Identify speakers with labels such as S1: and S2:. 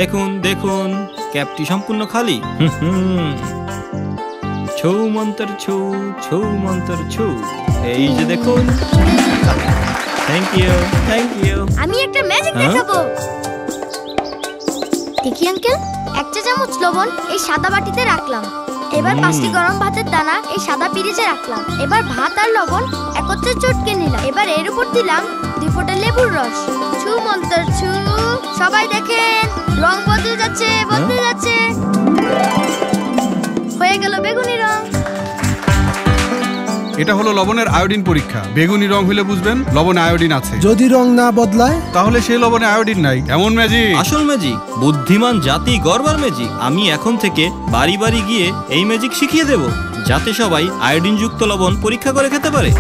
S1: দেখুন দেখুন, ক্যাপটি সম্পূর্ণ খালি। ছৌ মন্তর ছৌ, ছৌ মন্তর ছৌ। এই যে দেখুন। Thank you, thank you.
S2: আমি একটা ম্যাজিক দেখাবো। দেখি আঙ্কেল, 1 চা চামচ লবণ এই সাদা বাটিতে রাখলাম। এবার 5টি গরম ভাতের দানা এই সাদা পিরিচে রাখলাম। এবার ভাত আর লবণ একত্রে চটকে নিলাম। এবার এর উপর দিলাম 2 ফোঁটা লেবুর রস। ছু মন্তর ছু। সবাই দেখেন, রং বদলে যাচ্ছে, বদলে যাচ্ছে। হয়ে গেল বেগুনি রং।
S3: এটা হলো লবণের আয়োডিন পরীক্ষা। বেগুনি রং হলে বুঝবেন লবণে আয়োডিন আছে।
S4: যদি রং না বদলায়
S3: তাহলে সেই লবণে আয়োডিন নাই। এমন ম্যাজিক,
S1: আসল ম্যাজিক, বুদ্ধিমান জাতি গড়বার ম্যাজিক। আমি এখন থেকে বাড়ি বাড়ি গিয়ে এই ম্যাজিক শিখিয়ে দেব, যাতে সবাই আয়োডিনযুক্ত লবণ পরীক্ষা করে খেতে পারে।